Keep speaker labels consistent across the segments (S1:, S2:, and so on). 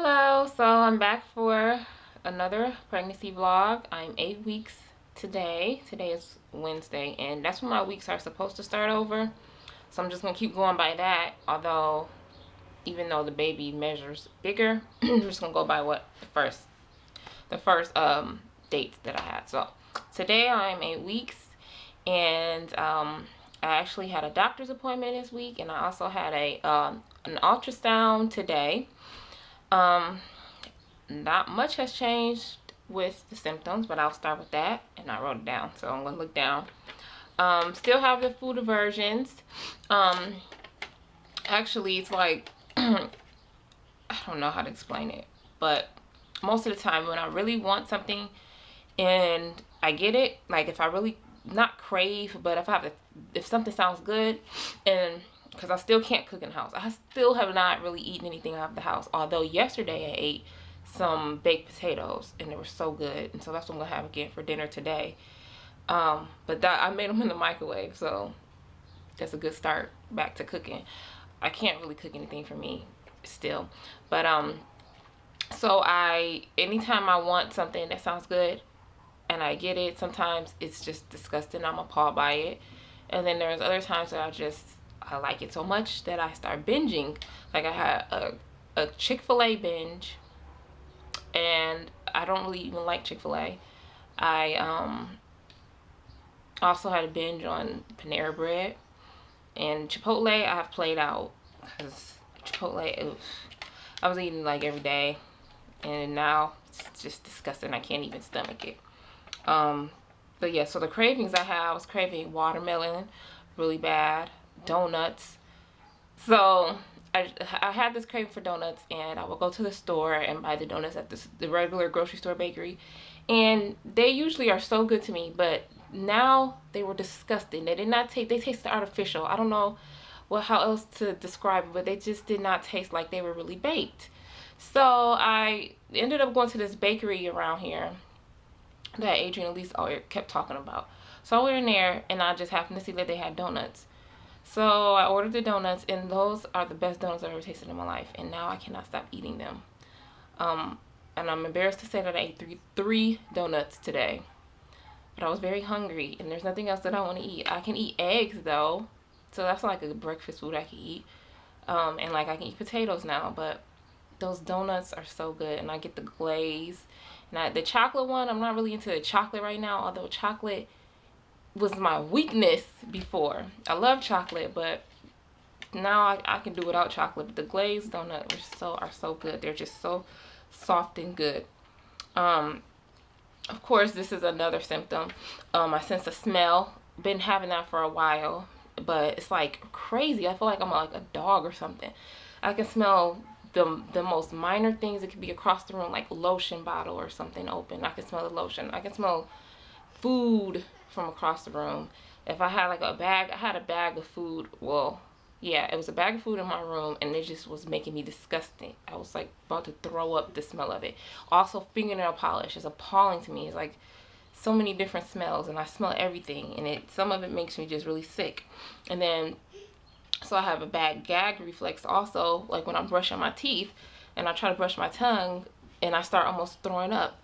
S1: Hello, so I'm back for another pregnancy vlog. I'm 8 weeks today. Today is Wednesday, and that's when my weeks are supposed to start over. So I'm just gonna keep going by that. Although, even though the baby measures bigger, I'm just gonna go by what the first dates that I had. So today I'm 8 weeks, and I actually had a doctor's appointment this week, and I also had an ultrasound today. Um, Not much has changed with the symptoms, but I'll start with that, and I wrote it down, so I'm gonna look down. Still have the food aversions. Um, Actually, it's like I don't know how to explain it, but most of the time when I really want something and I get it, like if I really not crave, but if something sounds good, and because I still can't cook in the house, I still have not really eaten anything out of the house. Although yesterday I ate some baked potatoes and they were so good, and so that's what I'm gonna have again for dinner today. But that I made them in the microwave, so that's a good start back to cooking. I can't really cook anything for me still, but so anytime I want something that sounds good and I get it, sometimes it's just disgusting. I'm appalled by it. And then there's other times that I like it so much that I start binging. Like I had a Chick-fil-A binge, and I don't really even like Chick-fil-A. I also had a binge on Panera Bread, and Chipotle I have played out, because Chipotle, I was eating like every day, and now it's just disgusting. I can't even stomach it. But yeah, so the cravings I was craving watermelon really bad, donuts. So I had this craving for donuts, and I would go to the store and buy the donuts at the regular grocery store bakery, and they usually are so good to me, but now they were disgusting. They did not taste, they tasted artificial. I don't know how else to describe it, but they just did not taste like they were really baked. So I ended up going to this bakery around here that Adrian Elise kept talking about. So I went in there, and I just happened to see that they had donuts. So I ordered the donuts, and those are the best donuts I've ever tasted in my life, and now I cannot stop eating them. And I'm embarrassed to say that I ate three donuts today, but I was very hungry, and there's nothing else that I want to eat. I can eat eggs though, so that's like a breakfast food I can eat. And like I can eat potatoes now, but those donuts are so good, and I get the glaze. Now the chocolate one, I'm not really into the chocolate right now, although chocolate was my weakness before. I love chocolate, but now I can do without chocolate. But the glazed donuts are so good. They're just so soft and good. Of course, this is another symptom. I sense a smell. Been having that for a while, but it's like crazy. I feel like I'm like a dog or something. I can smell the most minor things. It could be across the room, like lotion bottle or something open. I can smell the lotion. I can smell food from across the room. If I had like I had a bag of food. Well, yeah, it was a bag of food in my room, and it just was making me disgusting. I was like about to throw up the smell of it. Also, fingernail polish is appalling to me. It's like so many different smells, and I smell everything, and some of it makes me just really sick. And then so I have a bad gag reflex also, like when I'm brushing my teeth and I try to brush my tongue and I start almost throwing up.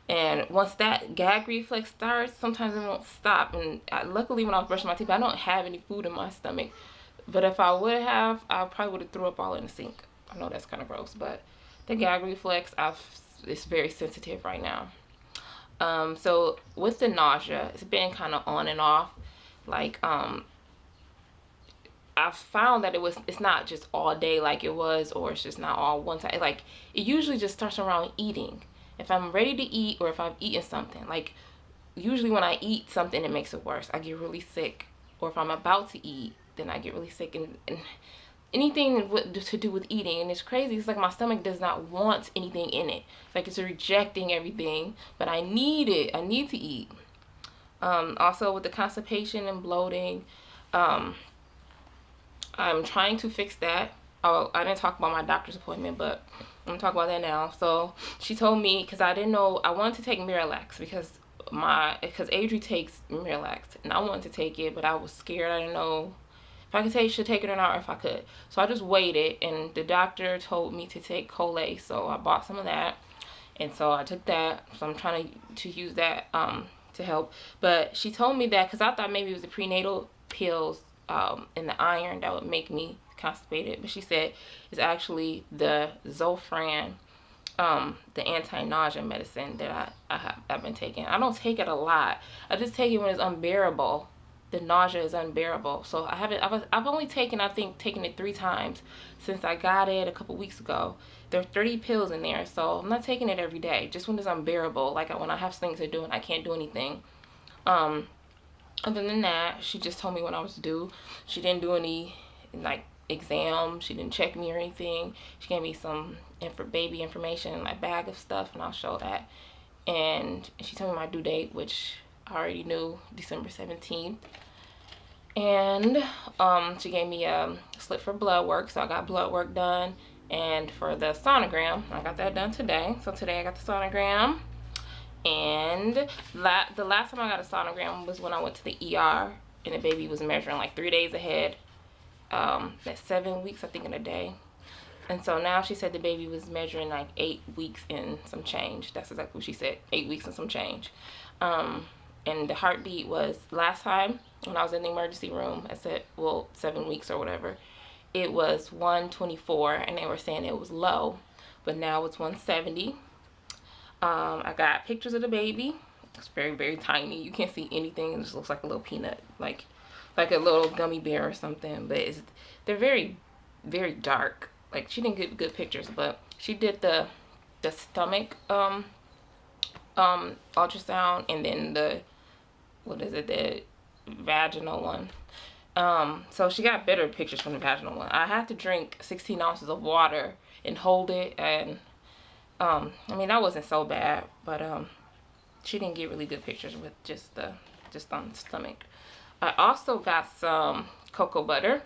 S1: And once that gag reflex starts, sometimes it won't stop. And luckily when I was brushing my teeth, I don't have any food in my stomach. But if I would have, I probably would have threw up all in the sink. I know that's kind of gross, but the gag reflex, it's very sensitive right now. So with the nausea, it's been kind of on and off. Like, I found that it's not just all day like it was, or it's just not all one time. Like, it usually just starts around eating. If I'm ready to eat, or if I've eaten something, like usually when I eat something, it makes it worse. I get really sick. Or if I'm about to eat, then I get really sick. And anything to do with eating, and it's crazy. It's like my stomach does not want anything in it. It's like it's rejecting everything, but I need it. I need to eat. Also with the constipation and bloating, I'm trying to fix that. Oh, I didn't talk about my doctor's appointment, but I'm gonna talk about that now. So she told me, because I didn't know, I wanted to take Miralax because Adri takes Miralax, and I wanted to take it, but I was scared. I didn't know if if I could should take it or not, or if I could. So I just waited, and the doctor told me to take Colace, so I bought some of that, and so I took that. So I'm trying to use that to help. But she told me that because I thought maybe it was the prenatal pills and the iron that would make me constipated, but she said it's actually the Zofran, the anti-nausea medicine that I've been taking. I don't take it a lot. I just take it when it's unbearable. The nausea is unbearable. So I've only taken it 3 times since I got it a couple weeks ago. There are 30 pills in there, so I'm not taking it every day, just when it's unbearable, like when I have things to do and I can't do anything. Other than that, she just told me when I was due. She didn't do any like exam. She didn't check me or anything. She gave me some baby information in my bag of stuff, and I'll show that. And she told me my due date, which I already knew, December 17th. And she gave me a slip for blood work, so I got blood work done. And for the sonogram, I got that done today. So today I got the sonogram. And the last time I got a sonogram was when I went to the ER, and the baby was measuring like 3 days ahead. That's 7 weeks, I think, in a day. And so now she said the baby was measuring like 8 weeks and some change. That's exactly what she said, 8 weeks and some change. And the heartbeat was, last time when I was in the emergency room, I said, well, 7 weeks or whatever, it was 124, and they were saying it was low, but now it's 170. I got pictures of the baby. It's very, very tiny. You can't see anything. It just looks like a little peanut, like a little gummy bear or something. But they're very, very dark. Like, she didn't get good pictures, but she did the stomach ultrasound, and then the vaginal one. So she got better pictures from the vaginal one. I had to drink 16 ounces of water and hold it, and I mean, that wasn't so bad, but she didn't get really good pictures with just on the stomach. I also got some cocoa butter,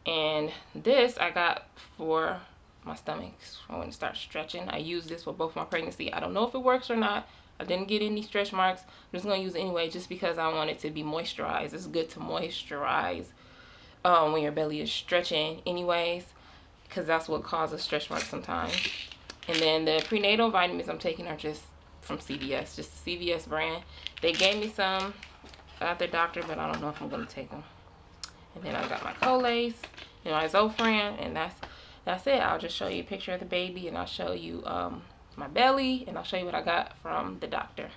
S1: and this I got for my stomach. I want to start stretching. I use this for both my pregnancy. I don't know if it works or not. I didn't get any stretch marks. I'm just going to use it anyway, just because I want it to be moisturized. It's good to moisturize when your belly is stretching anyways, because that's what causes stretch marks sometimes. And then the prenatal vitamins I'm taking are just from CVS, just the CVS brand. They gave me some at the doctor, but I don't know if I'm going to take them. And then I got my Colace and my Zofran, and that's it. I'll just show you a picture of the baby, and I'll show you my belly, and I'll show you what I got from the doctor.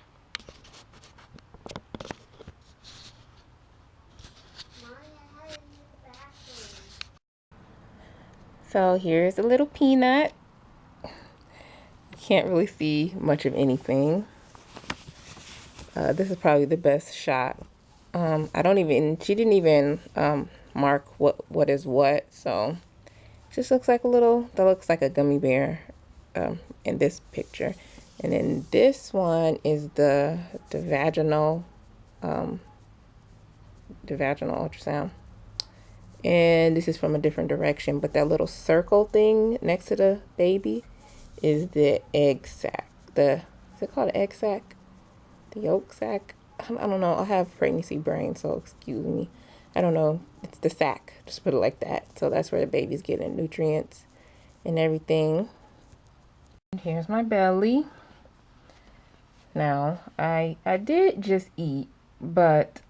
S1: So here's a little peanut. Can't really see much of anything. This is probably the best shot. She didn't even mark what is what, so it just looks like that looks like a gummy bear in this picture. And then this one is the vaginal ultrasound. And this is from a different direction, but that little circle thing next to the baby is the egg sac. Is it called an egg sac? The yolk sac? I don't know. I have pregnancy brain, so excuse me. I don't know. It's the sac. Just put it like that. So that's where the baby's getting nutrients and everything. And here's my belly. Now, I did just eat, but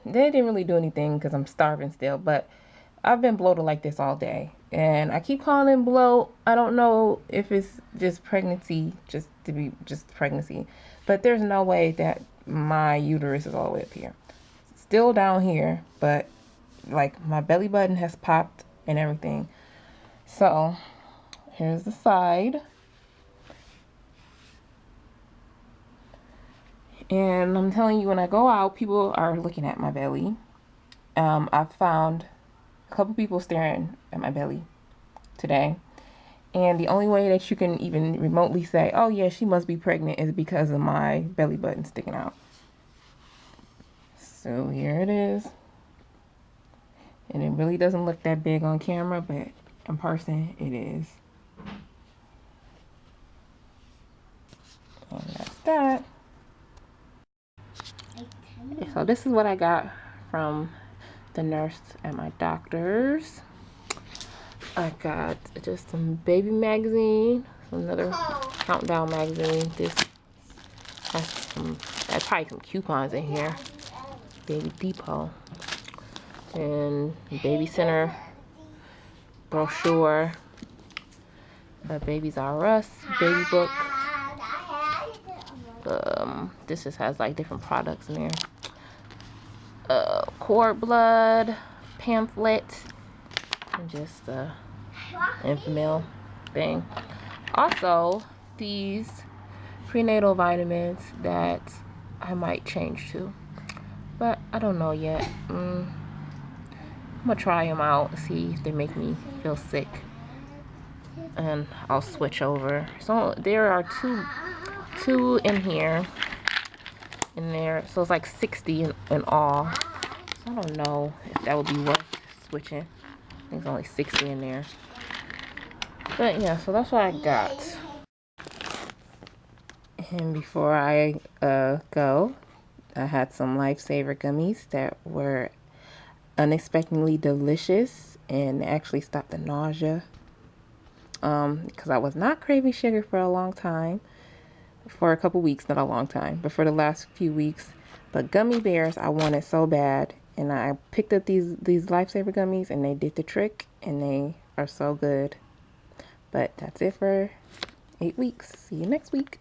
S1: they didn't really do anything because I'm starving still, but I've been bloated like this all day. And I keep calling it bloat. I don't know if it's just pregnancy, just pregnancy. But there's no way that my uterus is all the way up here. Still down here, but like my belly button has popped and everything. So here's the side. And I'm telling you, when I go out, people are looking at my belly. I've found a couple people staring at my belly today. And the only way that you can even remotely say, oh yeah, she must be pregnant, is because of my belly button sticking out. So here it is. And it really doesn't look that big on camera, but in person it is. And that's that. So this is what I got from the nurse at my doctor's. I got just some baby magazine, another countdown magazine. This has some, there's probably some coupons in here. Baby Depot. And Baby Center brochure. Babies R Us baby book. This just has like different products in there. Cord blood pamphlet, and just the Enfamil thing. Also, these prenatal vitamins that I might change to, but I don't know yet. I'm gonna try them out, see if they make me feel sick, and I'll switch over. So there are two in here, in there, so it's like 60 in all. So I don't know if that would be worth switching. I think it's only 60 in there. But yeah, so that's what I got. And before I go, I had some Lifesaver gummies that were unexpectedly delicious and actually stopped the nausea. Because I was not craving sugar for a long time. For a couple weeks, not a long time, but for the last few weeks. But gummy bears I wanted so bad, and I picked up these Lifesaver gummies, and they did the trick, and they are so good. But that's it for 8 weeks. See you next week.